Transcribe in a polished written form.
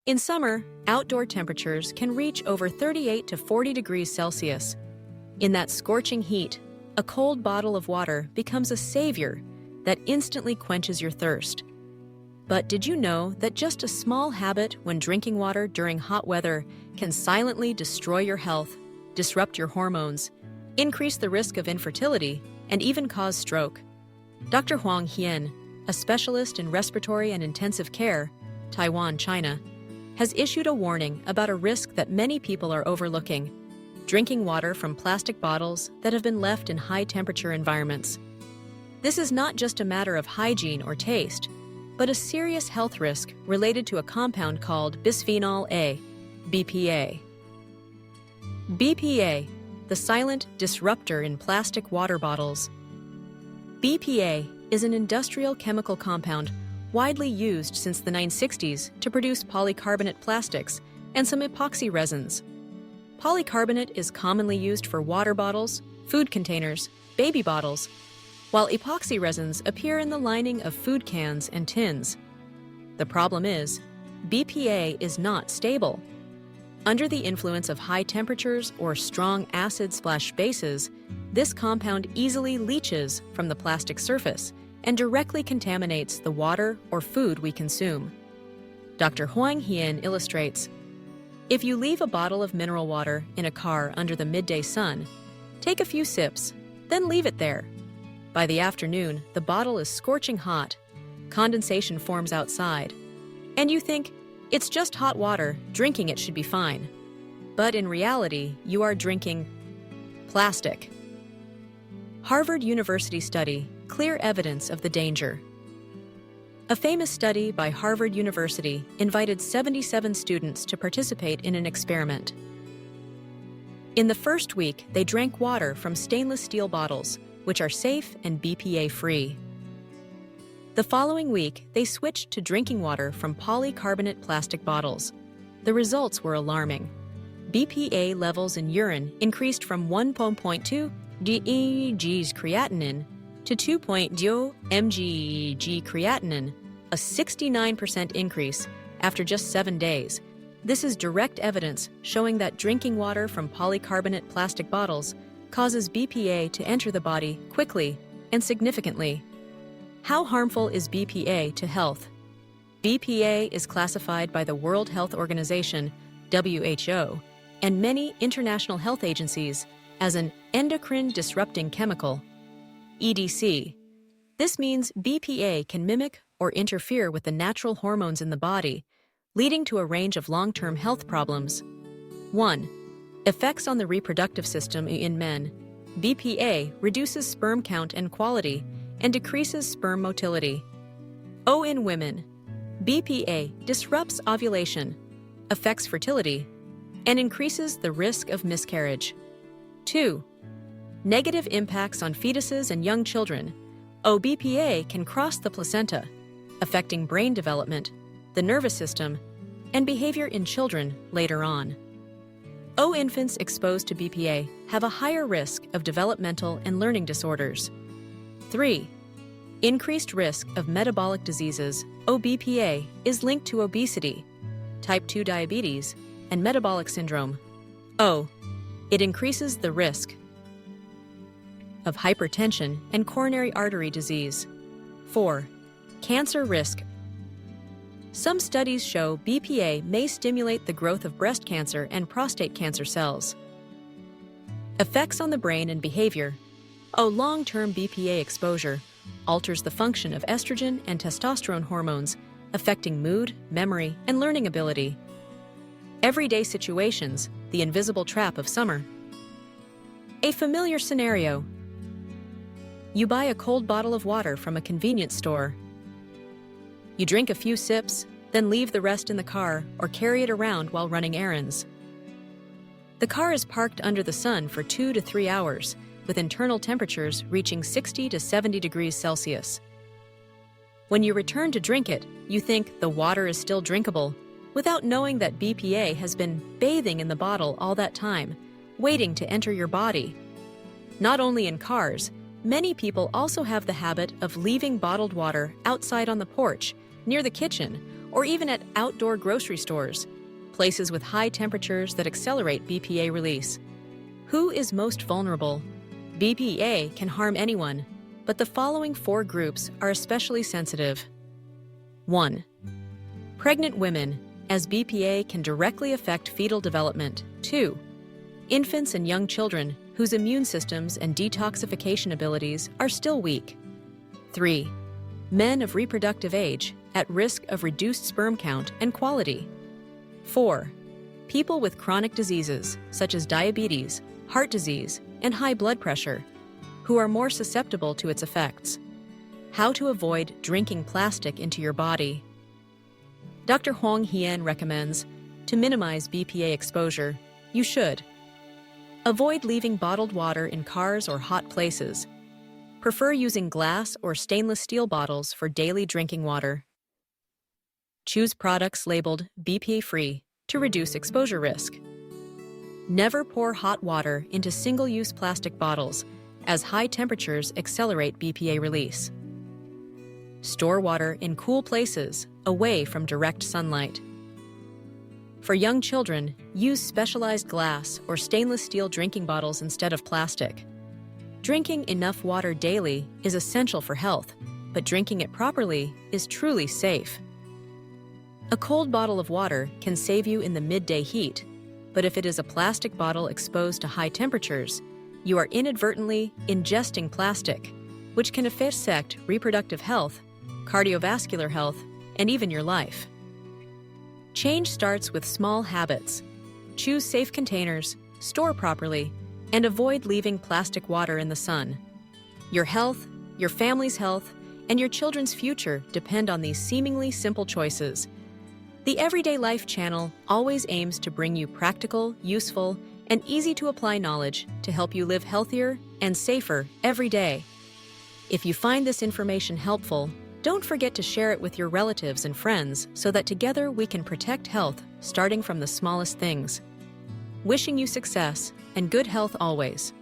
In summer, outdoor temperatures can reach over 38 to 40 degrees Celsius. In that scorching heat, a cold bottle of water becomes a savior that instantly quenches your thirst. But did you know that just a small habit when drinking water during hot weather can silently destroy your health, disrupt your hormones, increase the risk of infertility, and even cause stroke? Dr. Huang Hian, a specialist in respiratory and intensive care, Taiwan, China, has issued a warning about a risk that many people are overlooking: drinking water from plastic bottles that have been left in high-temperature environments. This is not just a matter of hygiene or taste, but a serious health risk related to a compound called bisphenol A, BPA. BPA, the silent disruptor in plastic water bottles. BPA is an industrial chemical compound widely used since the 1960s to produce polycarbonate plastics and some epoxy resins. Polycarbonate is commonly used for water bottles, food containers, baby bottles, while epoxy resins appear in the lining of food cans and tins. The problem is, BPA is not stable. Under the influence of high temperatures or strong acids/bases, this compound easily leaches from the plastic surface and directly contaminates the water or food we consume. Dr. Huang Hian illustrates, if you leave a bottle of mineral water in a car under the midday sun, take a few sips, then leave it there. By the afternoon, the bottle is scorching hot, condensation forms outside, and you think, it's just hot water, drinking it should be fine. But in reality, you are drinking plastic. Harvard University study, clear evidence of the danger. A famous study by Harvard University invited 77 students to participate in an experiment. In the first week, they drank water from stainless steel bottles, which are safe and BPA-free. The following week, they switched to drinking water from polycarbonate plastic bottles. The results were alarming. BPA levels in urine increased from 1.2 mg creatinine to 2.0 mg creatinine, a 69% increase after just 7 days. This is direct evidence showing that drinking water from polycarbonate plastic bottles causes BPA to enter the body quickly and significantly. How harmful is BPA to health? BPA is classified by the World Health Organization, WHO, and many international health agencies as an endocrine-disrupting chemical, EDC. This means BPA can mimic or interfere with the natural hormones in the body, leading to a range of long-term health problems. 1. Effects on the reproductive system in men. BPA reduces sperm count and quality and decreases sperm motility. In women, BPA disrupts ovulation, affects fertility, and increases the risk of miscarriage. 2. Negative impacts on fetuses and young children. BPA can cross the placenta, affecting brain development, the nervous system, and behavior in children later on. Infants exposed to BPA have a higher risk of developmental and learning disorders. 3. Increased risk of metabolic diseases. BPA is linked to obesity, type 2 diabetes, and metabolic syndrome. It increases the risk of hypertension and coronary artery disease. 4. Cancer risk. Some studies show BPA may stimulate the growth of breast cancer and prostate cancer cells. Effects on the brain and behavior. Long-term BPA exposure alters the function of estrogen and testosterone hormones, affecting mood, memory, and learning ability. Everyday situations, the invisible trap of summer. A familiar scenario. You buy a cold bottle of water from a convenience store. You drink a few sips, then leave the rest in the car or carry it around while running errands. The car is parked under the sun for 2 to 3 hours, with internal temperatures reaching 60 to 70 degrees Celsius. When you return to drink it, you think the water is still drinkable, without knowing that BPA has been bathing in the bottle all that time, waiting to enter your body. Not only in cars, many people also have the habit of leaving bottled water outside on the porch, near the kitchen, or even at outdoor grocery stores, places with high temperatures that accelerate BPA release. Who is most vulnerable? BPA can harm anyone, but the following 4 groups are especially sensitive. 1. Pregnant women, as BPA can directly affect fetal development. 2. Infants and young children whose immune systems and detoxification abilities are still weak. 3. Men of reproductive age at risk of reduced sperm count and quality. 4. People with chronic diseases such as diabetes, heart disease, and high blood pressure, who are more susceptible to its effects. How to avoid drinking plastic into your body. Dr. Huang Hien recommends, to minimize BPA exposure, you should avoid leaving bottled water in cars or hot places. Prefer using glass or stainless steel bottles for daily drinking water. Choose products labeled BPA-free to reduce exposure risk. Never pour hot water into single-use plastic bottles, as high temperatures accelerate BPA release. Store water in cool places, away from direct sunlight. For young children, use specialized glass or stainless steel drinking bottles instead of plastic. Drinking enough water daily is essential for health, but drinking it properly is truly safe. A cold bottle of water can save you in the midday heat, but if it is a plastic bottle exposed to high temperatures, you are inadvertently ingesting plastic, which can affect reproductive health, cardiovascular health, and even your life. Change starts with small habits. Choose safe containers, store properly, and avoid leaving plastic water in the sun. Your health, your family's health, and your children's future depend on these seemingly simple choices. The Everyday Life channel always aims to bring you practical, useful, and easy-to-apply knowledge to help you live healthier and safer every day. If you find this information helpful, don't forget to share it with your relatives and friends so that together we can protect health, starting from the smallest things. Wishing you success and good health always.